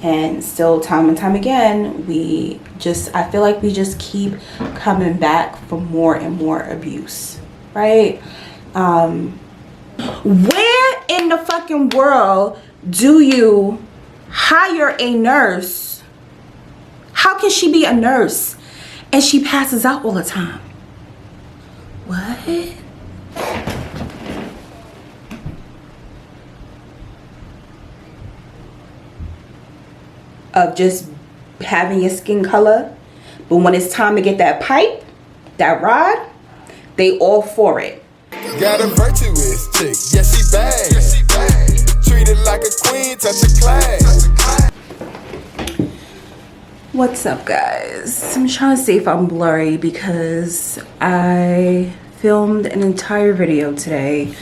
And still, time and time again, I feel like we just keep coming back for more and more abuse, right? Where in the fucking world do you hire a nurse? How can she be a nurse and she passes out all the time? What? Of just having your skin color, but when it's time to get that pipe, that rod, they all for it. Got a virtuous chick, yeah, she bad. Treated like a queen, touch a class. What's up, guys? I'm trying to see if I'm blurry because I filmed an entire video today,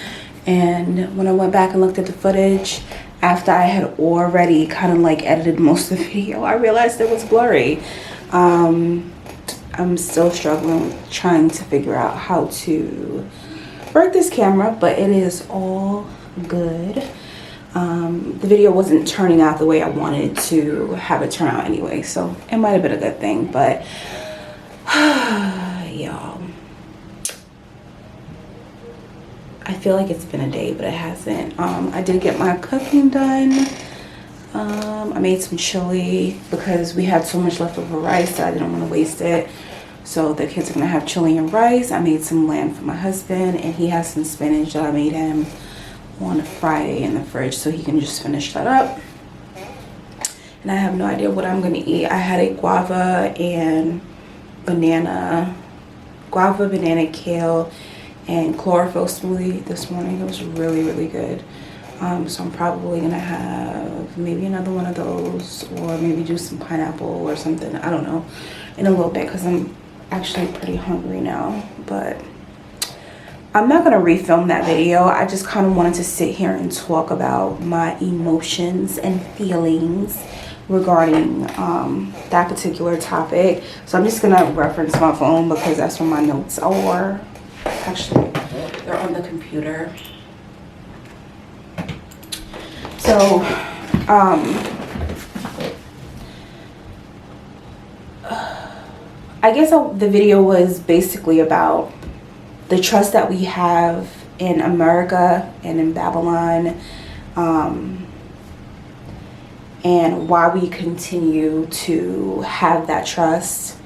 and when I went back and looked at the footage after I had already kind of like edited most of the video, I realized it was blurry. I'm still struggling trying to figure out how to work this camera, but it is all good. The video wasn't turning out the way I wanted to have it turn out anyway, so it might have been a good thing, but y'all, I feel like it's been a day, but it hasn't. I did get my cooking done. I made some chili because we had so much leftover rice that I didn't want to waste it. So the kids are gonna have chili and rice. I made some lamb for my husband, and he has some spinach that I made him on a Friday in the fridge, so he can just finish that up. And I have no idea what I'm gonna eat. I had a guava, banana, kale, and chlorophyll smoothie this morning. It was really, really good. So I'm probably gonna have maybe another one of those, or maybe do some pineapple or something, I don't know, in a little bit, because I'm actually pretty hungry now. But I'm not gonna refilm that video. I just kind of wanted to sit here and talk about my emotions and feelings regarding that particular topic. So I'm just gonna reference my phone because that's where my notes are. Actually, they're on the computer. So I guess the video was basically about the trust that we have in America and in Babylon, and why we continue to have that trust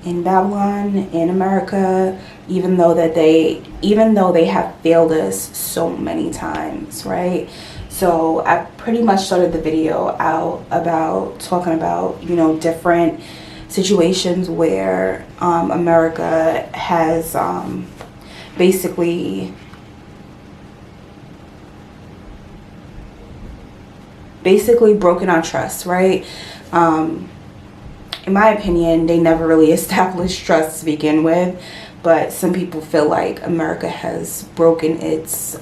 in Babylon, in America, even though they have failed us so many times, right? So I pretty much started the video out about talking about, you know, different situations where America has basically broken our trust, right? In my opinion, they never really established trust to begin with, but some people feel like America has broken its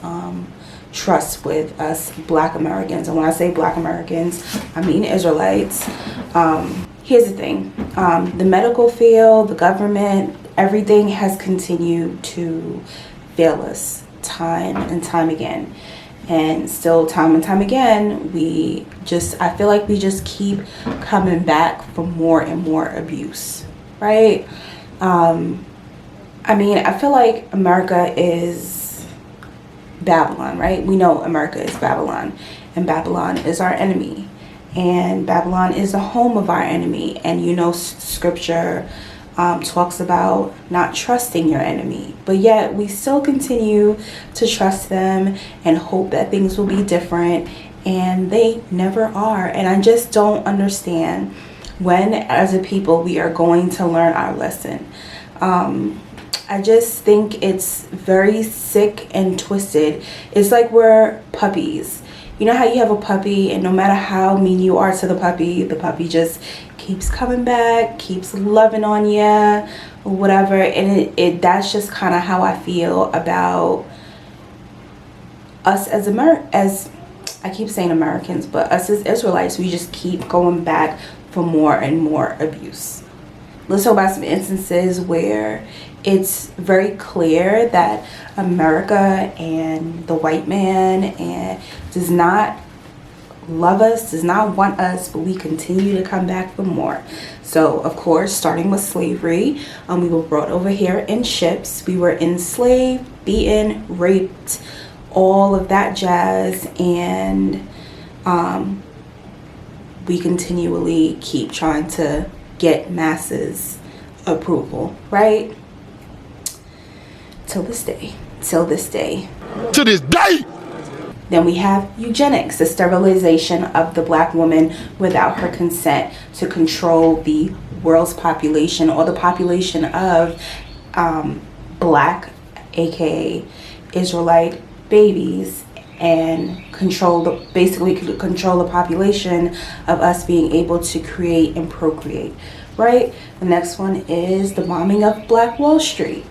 trust with us Black Americans. And when I say Black Americans, I mean Israelites. Here's the thing, the medical field, the government, everything has continued to fail us time and time again. And still, time and time again, I feel like we just keep coming back for more and more abuse, right? I mean, I feel like America is Babylon, right? We know America is Babylon, and Babylon is our enemy, and Babylon is the home of our enemy. And you know, scripture talks about not trusting your enemy, but yet we still continue to trust them and hope that things will be different, and they never are. And I just don't understand when, as a people, we are going to learn our lesson. I just think it's very sick and twisted. It's like we're puppies. You know how you have a puppy, and no matter how mean you are to the puppy just keeps coming back, keeps loving on you, or whatever. And that's just kind of how I feel about us as I keep saying Americans, but us as Israelites. We just keep going back for more and more abuse. Let's talk about some instances where it's very clear that America and the white man does not love us, does not want us, but we continue to come back for more. So, of course, starting with slavery, we were brought over here in ships. We were enslaved, beaten, raped, all of that jazz, and we continually keep trying to get masses approval, right? Till this day. To this day. Then we have eugenics, the sterilization of the black woman without her consent to control the world's population, or the population of black, aka Israelite babies, and basically control the population of us being able to create and procreate, right? The next one is the bombing of Black Wall Street.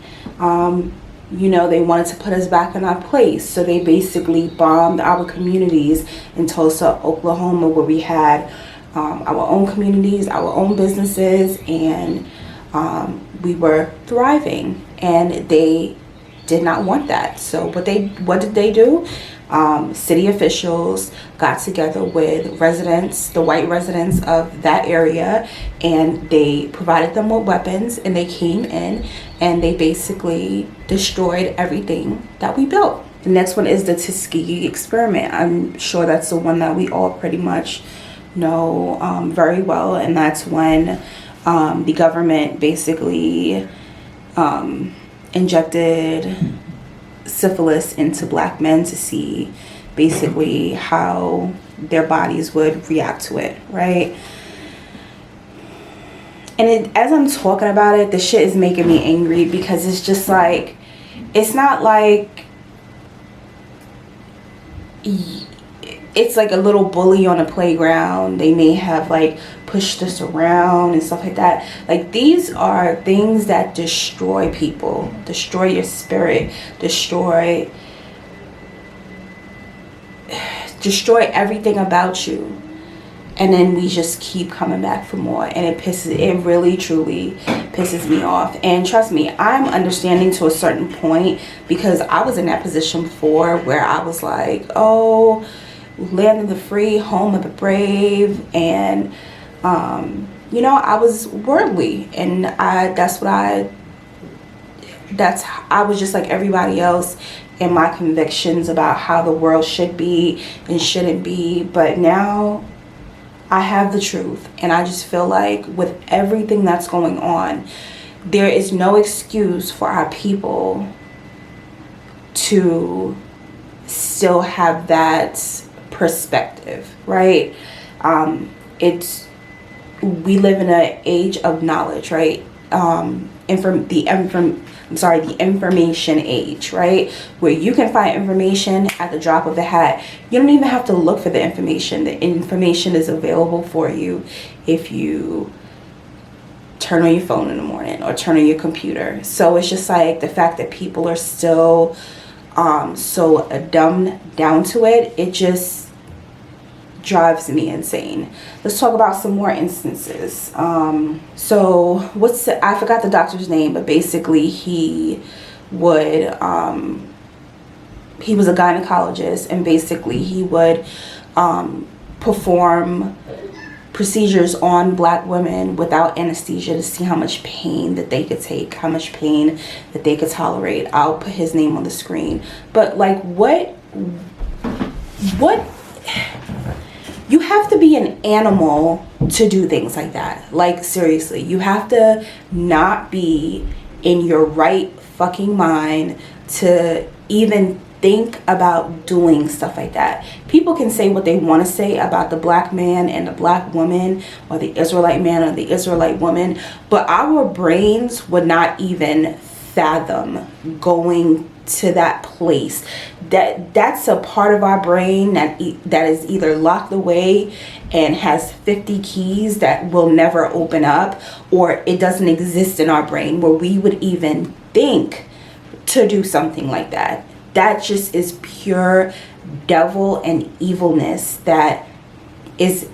They wanted to put us back in our place, so they basically bombed our communities in Tulsa, Oklahoma, where we had our own communities, our own businesses, and we were thriving, and they did not want that. So what did they do? City officials got together with residents, the white residents of that area, and they provided them with weapons, and they came in and they basically destroyed everything that we built. The next one is the Tuskegee Experiment. I'm sure that's the one that we all pretty much know very well, and that's when the government basically injected syphilis into black men to see basically how their bodies would react to it, right? And as I'm talking about it, the shit is making me angry, because it's just like, it's not like it's like a little bully on a playground. They may have like pushed us around and stuff like that. Like, these are things that destroy people, destroy your spirit, destroy everything about you. And then we just keep coming back for more, and it really truly pisses me off. And trust me, I'm understanding to a certain point, because I was in that position before where I was like, oh, land of the free, home of the brave, and I was worldly, and I was just like everybody else in my convictions about how the world should be and shouldn't be. But now I have the truth, and I just feel like with everything that's going on, there is no excuse for our people to still have that perspective, right? We live in an age of knowledge, right? The information age, right? Where you can find information at the drop of the hat. You don't even have to look for the information. The information is available for you if you turn on your phone in the morning or turn on your computer. So it's just like the fact that people are still so dumbed down to it, it just drives me insane. Let's talk about some more instances. I forgot the doctor's name, but basically he was a gynecologist, and basically he would perform procedures on black women without anesthesia to see how much pain that they could take, how much pain that they could tolerate. I'll put his name on the screen. But like, what you have to be an animal to do things like that. Like, seriously, you have to not be in your right fucking mind to even think about doing stuff like that. People can say what they want to say about the black man and the black woman, or the Israelite man or the Israelite woman, but our brains would not even fathom going to that place. That's a part of our brain that is either locked away and has 50 keys that will never open up, or it doesn't exist in our brain where we would even think to do something like that. That just is pure devil and evilness that is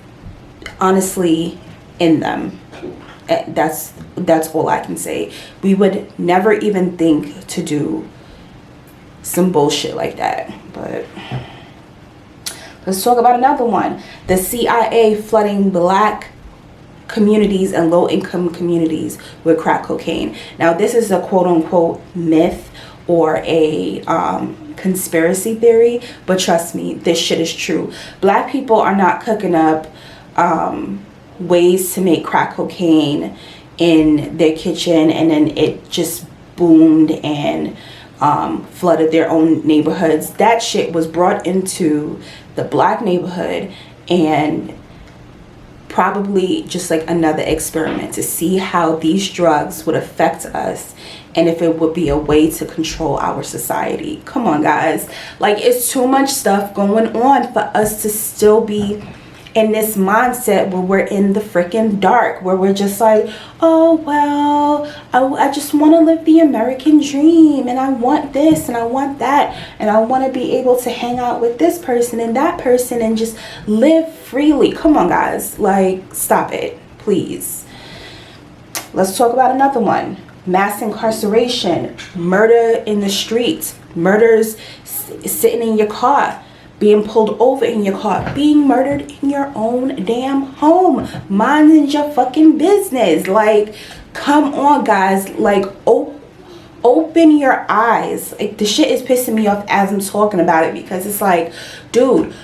honestly in them. That's all I can say. We would never even think to do some bullshit like that. But Let's talk about another one. The CIA flooding black communities and low-income communities with crack cocaine. Now, this is a quote-unquote myth or a conspiracy theory, but trust me, this shit is true. Black people are not cooking up ways to make crack cocaine in their kitchen and then it just boomed and flooded their own neighborhoods. That shit was brought into the black neighborhood and probably just like another experiment to see how these drugs would affect us and if it would be a way to control our society. Come on, guys. Like, it's too much stuff going on for us to still be in this mindset where we're in the freaking dark, where we're just like, oh, well, I just want to live the American dream, and I want this and I want that, and I want to be able to hang out with this person and that person and just live freely. Come on, guys. Like, stop it, please. Let's talk about another one. Mass incarceration, murder in the streets, murders sitting in your car, being pulled over in your car, being murdered in your own damn home, minding your fucking business. Like, come on, guys. Like, open your eyes. Like, the shit is pissing me off as I'm talking about it, because it's like, dude,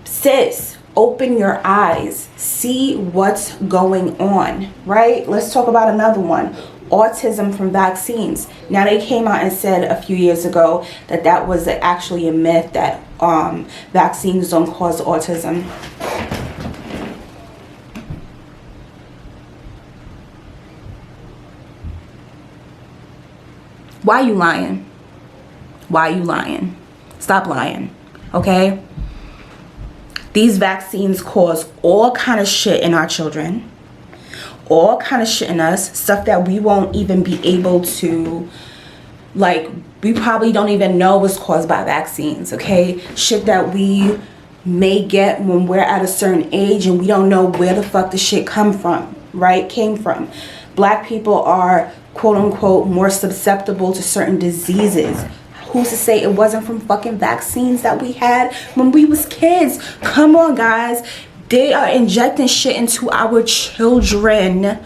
sis, open your eyes, see what's going on, right? Let's talk about another one. Autism from vaccines. Now, they came out and said a few years ago that that was actually a myth, that vaccines don't cause autism. Why are you lying? Why are you lying? Stop lying, okay? These vaccines cause all kind of shit in our children, all kind of shit in us, stuff that we won't even be able to, like, we probably don't even know was caused by vaccines, okay? Shit that we may get when we're at a certain age and we don't know where the fuck the shit came from. Black people are, quote unquote, more susceptible to certain diseases. Who's to say it wasn't from fucking vaccines that we had when we was kids? Come on, guys. They are injecting shit into our children,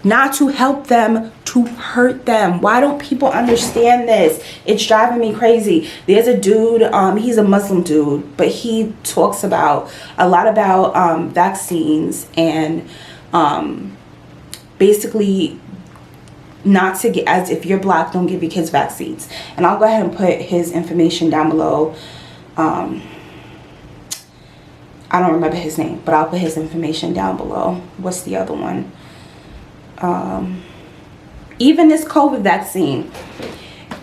not to help them, to hurt them. Why don't people understand this? It's driving me crazy. There's a dude, he's a Muslim dude, but he talks about a lot about vaccines and basically not to get, as if you're black, don't give your kids vaccines. And I'll go ahead and put his information down below. I don't remember his name, but I'll put his information down below. What's the other one? Even this COVID vaccine.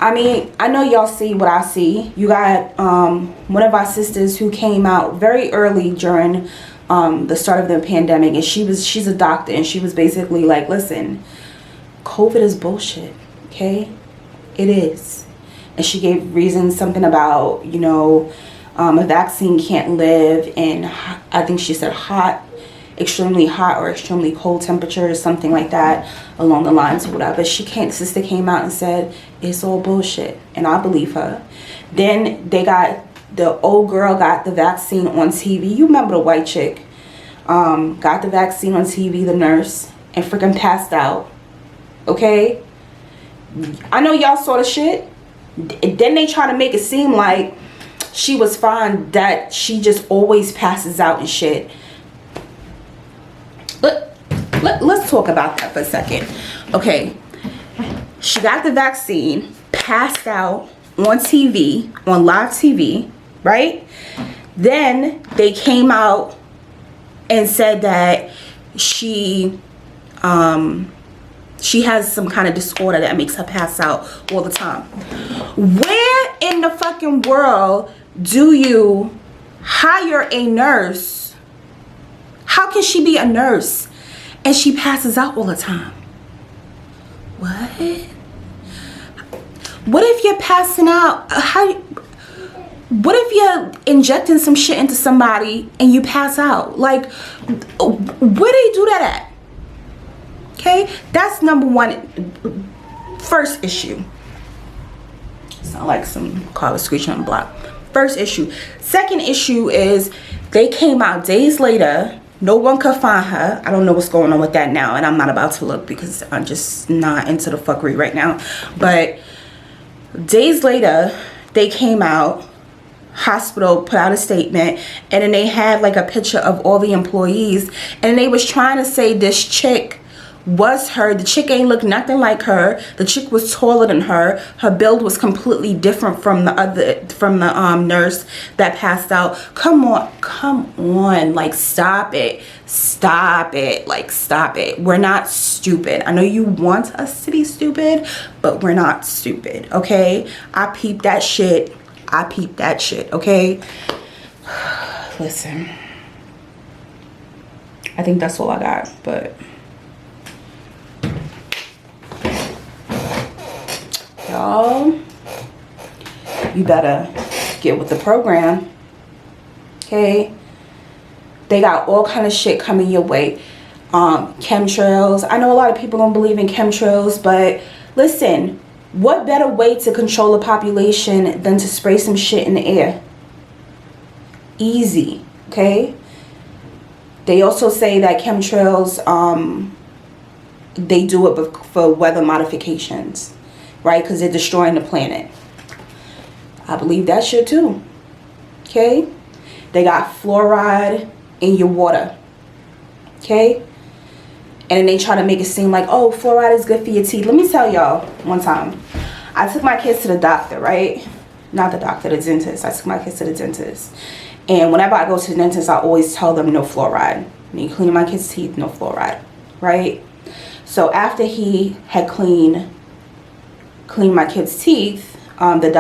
I mean, I know y'all see what I see. You got one of our sisters who came out very early during the start of the pandemic, and she's a doctor, and she was basically like, listen, COVID is bullshit, okay? It is. And she gave reasons, something about, you know, a vaccine can't live in, I think she said extremely hot or extremely cold temperatures, something like that, along the lines of whatever. Sister came out and said it's all bullshit, and I believe her. Then they got, the old girl got the vaccine on TV. You remember the white chick? Got the vaccine on TV, the nurse, and freaking passed out. Okay? I know y'all saw the shit. Then they try to make it seem like she was fine, that she just always passes out and shit. Let's talk about that for a second. Okay, she got the vaccine, passed out on TV, on live TV, right? Then they came out and said that she has some kind of disorder that makes her pass out all the time. Where in the fucking world do you hire a nurse? How can she be a nurse and she passes out all the time? What? What if you're passing out? What if you're injecting some shit into somebody and you pass out? Like, where do you do that at? Okay, that's number one, first issue. Sound like some car was screeching on the block. First issue. Second issue is they came out days later. No one could find her. I don't know what's going on with that now, and I'm not about to look because I'm just not into the fuckery right now. But days later, they came out, hospital put out a statement, and then they had like a picture of all the employees, and they was trying to say this chick was her. The chick ain't look nothing like her. The chick was taller than her. Her build was completely different from the nurse that passed out. Come on, like stop it, like stop it. We're not stupid. I know you want us to be stupid, but we're not stupid, okay? I peeped that shit, okay? Listen, I think that's all I got, but y'all, you better get with the program, okay? They got all kind of shit coming your way. Chemtrails. I know a lot of people don't believe in chemtrails, but listen, what better way to control a population than to spray some shit in the air? Easy, okay? They also say that chemtrails, they do it for weather modifications, right? Because they're destroying the planet. I believe that shit too. Okay? They got fluoride in your water. Okay? And then they try to make it seem like, oh, fluoride is good for your teeth. Let me tell y'all one time. I took my kids to the doctor, right? Not the doctor, the dentist. I took my kids to the dentist. And whenever I go to the dentist, I always tell them no fluoride. When you clean my kids' teeth, no fluoride. Right? So after he had cleaned my kids' teeth, the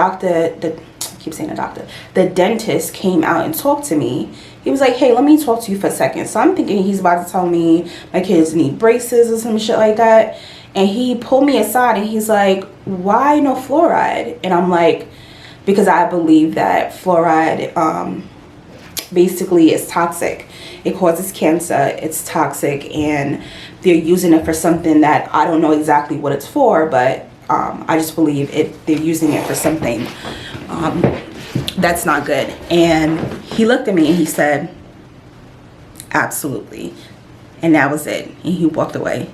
dentist came out and talked to me. He was like, hey, let me talk to you for a second. So I'm thinking he's about to tell me my kids need braces or some shit like that. And he pulled me aside and he's like, why no fluoride? And I'm like, because I believe that fluoride basically is toxic. It causes cancer. It's toxic, and they're using it for something that I don't know exactly what it's for, but I just believe they're using it for something that's not good. And he looked at me and he said, absolutely. And that was it. And he walked away.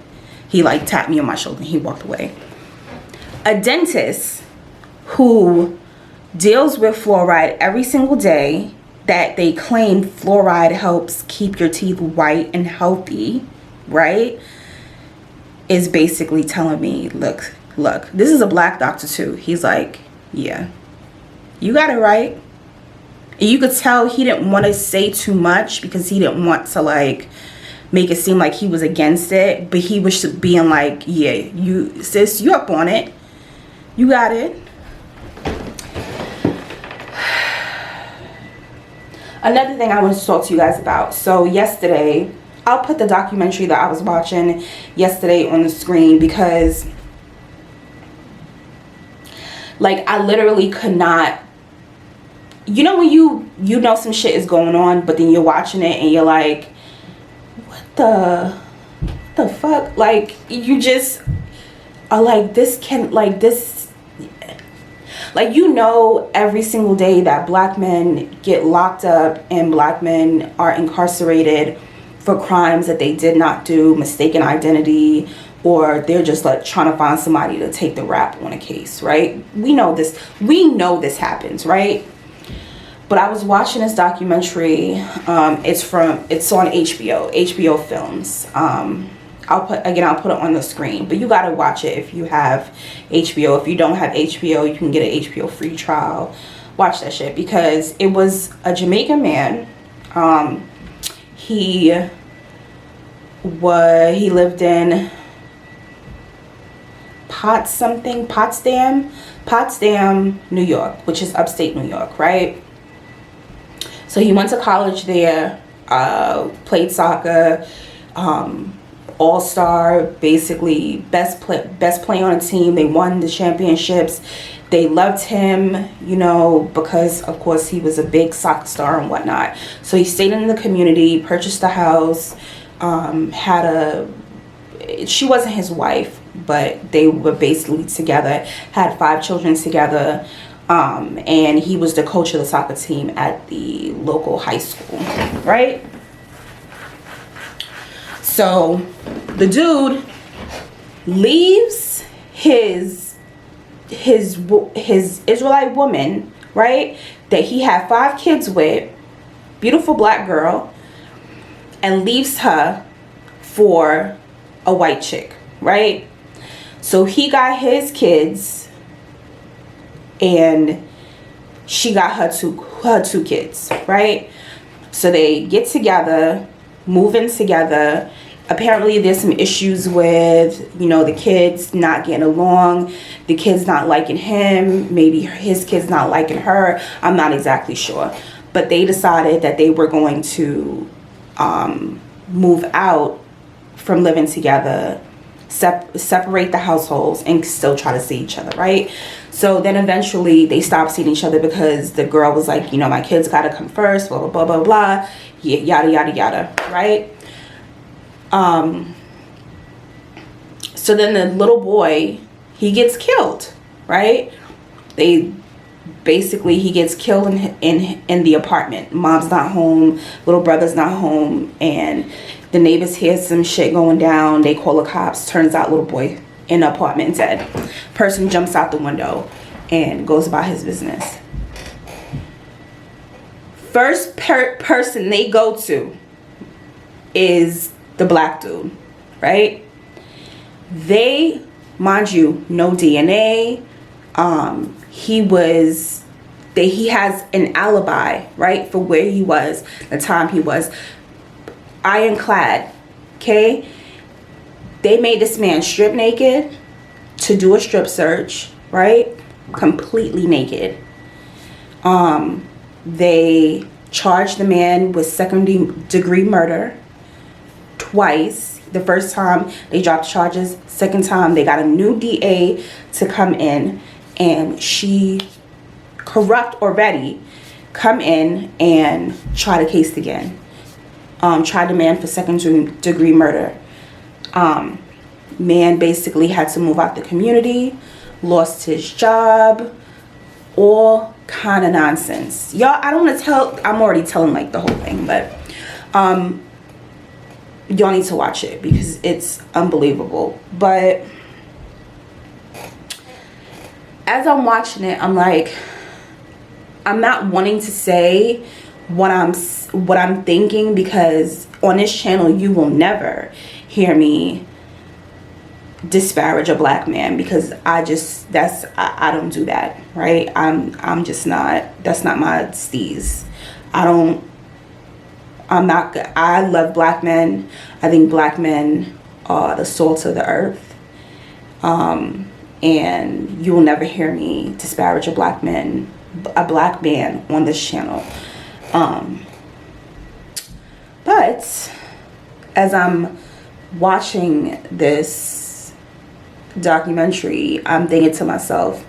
He like tapped me on my shoulder and he walked away. A dentist who deals with fluoride every single day, that they claim fluoride helps keep your teeth white and healthy, right, is basically telling me, look, this is a black doctor too. He's like, yeah, you got it right. And you could tell he didn't want to say too much because he didn't want to like make it seem like he was against it, but he was being like, yeah, you sis, you up on it, you got it. Another thing I want to talk to you guys about. So yesterday, I'll put the documentary that I was watching yesterday on the screen because like I literally could not, you know, when you know some shit is going on, but then you're watching it and you're like, what the fuck? Like you just are like, like, you know, every single day that black men get locked up and black men are incarcerated for crimes that they did not do, mistaken identity, or they're just like trying to find somebody to take the rap on a case, right? We know this happens, right? But I was watching this documentary. It's on HBO Films. I'll put it on the screen, but you gotta watch it if you have HBO. If you don't have HBO, you can get an HBO free trial. Watch that shit because it was a Jamaican man. He lived in Potsdam, New York, which is upstate New York, right? So he went to college there, played soccer, all-star, basically best player on a team. They won the championships. They loved him, you know, because of course he was a big soccer star and whatnot. So he stayed in the community, purchased a house, she wasn't his wife, but they were basically together, had 5 children together. And he was the coach of the soccer team at the local high school, right? So the dude leaves his Israelite woman, right, that he had 5 kids with, beautiful black girl, and leaves her for a white chick, right? So he got his kids and she got her two kids, right? So they get together, move in together. Apparently there's some issues with, you know, the kids not getting along, the kids not liking him, maybe his kids not liking her. I'm not exactly sure. But they decided that they were going to move out from living together, separate the households, and still try to see each other, right? So then eventually they stopped seeing each other because the girl was like, you know, my kids gotta come first, blah, blah, blah, blah, blah, yada, yada, yada, right? So then the little boy, he gets killed, right? He gets killed in the apartment. Mom's not home, little brother's not home, and the neighbors hear some shit going down. They call the cops. Turns out little boy in the apartment dead. Person jumps out the window and goes about his business. First person they go to is the black dude, right? They, mind you, no DNA. He has an alibi, right, for where he was, the time he was. Ironclad, okay? They made this man strip naked to do a strip search, right? Completely naked. They charged the man with second-degree murder twice. The first time they dropped charges. Second time they got a new DA to come in, and she, corrupt already, come in and try the case again. Tried the man for second-degree murder. Man basically had to move out the community, lost his job, all kind of nonsense. Y'all, I don't want to tell, I'm already telling like the whole thing, but y'all need to watch it because it's unbelievable. But as I'm watching it, I'm like, I'm not wanting to say what I'm thinking, because on this channel you will never hear me disparage a black man, because I don't do that, right? I'm just not, that's not my steez. I love black men. I think black men are the salt of the earth. And you will never hear me disparage a black man on this channel. But as I'm watching this documentary, I'm thinking to myself,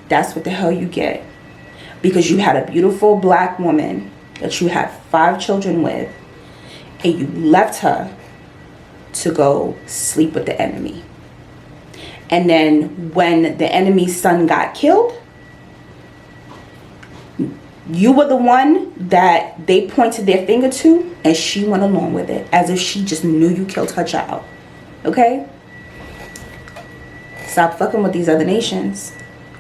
that's what the hell you get. Because you had a beautiful black woman that you had 5 children with, and you left her to go sleep with the enemy. And then when the enemy's son got killed, you were the one that they pointed their finger to, and she went along with it as if she just knew you killed her child. Okay? Stop fucking with these other nations.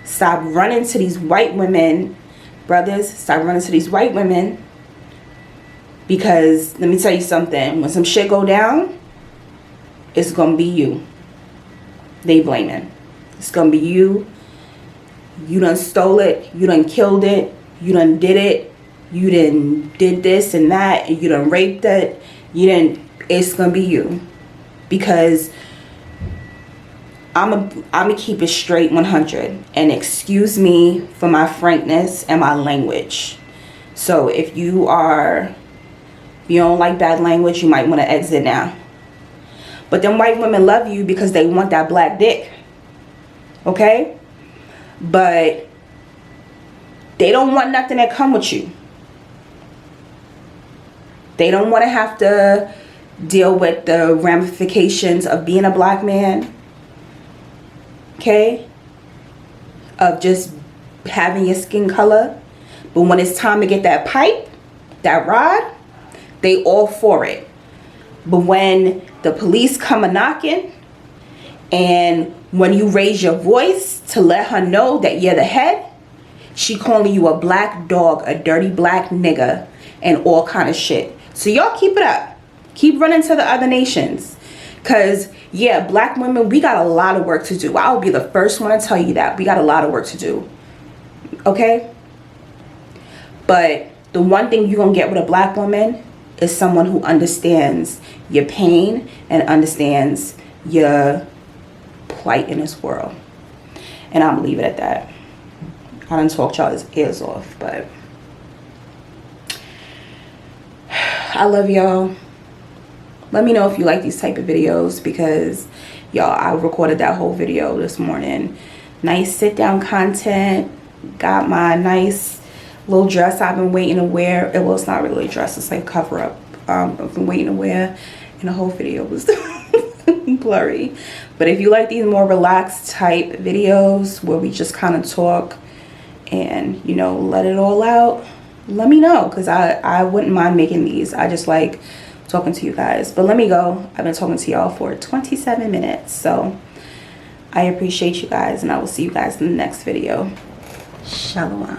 Stop running to these white women. Brothers, stop running to these white women. Because let me tell you something. When some shit go down, it's going to be you. They blaming. It's going to be you. You done stole it. You done killed it. You done did it. You done did this and that. And you done raped it. It's going to be you. Because I'm a keep it straight 100. And excuse me for my frankness and my language. So if you don't like bad language, you might want to exit now. But them white women love you because they want that black dick. Okay? But they don't want nothing that come with you. They don't want to have to deal with the ramifications of being a black man. Okay? Of just having your skin color, but when it's time to get that pipe, that rod, they all for it. But when the police come a knocking, and when you raise your voice to let her know that you're the head, she calling you a black dog, a dirty black nigga, and all kind of shit. So y'all keep it up. Keep running to the other nations. Because, yeah, black women, we got a lot of work to do. I'll be the first one to tell you that. We got a lot of work to do. Okay? But the one thing you're going to get with a black woman is someone who understands your pain and understands your plight in this world. And I'm going to leave it at that. I done talked y'all's ears off, but I love y'all. Let me know if you like these type of videos, because y'all, I recorded that whole video this morning. Nice sit down content. Got my nice little dress I've been waiting to wear. Well, it's not really a dress, it's like cover up. I've been waiting to wear, and the whole video was blurry. But if you like these more relaxed type videos where we just kind of talk and, you know, let it all out, let me know, because I wouldn't mind making these. I just like talking to you guys. But let me go. I've been talking to y'all for 27 minutes, so I appreciate you guys, and I will see you guys in the next video. Shalawam.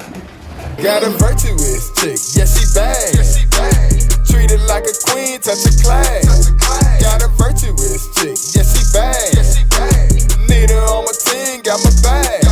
Got a virtuous chick, yeah, she bad. Treated like a queen, touch a class. Got a virtuous chick, yeah, she bad. Need her on my team, got my bag.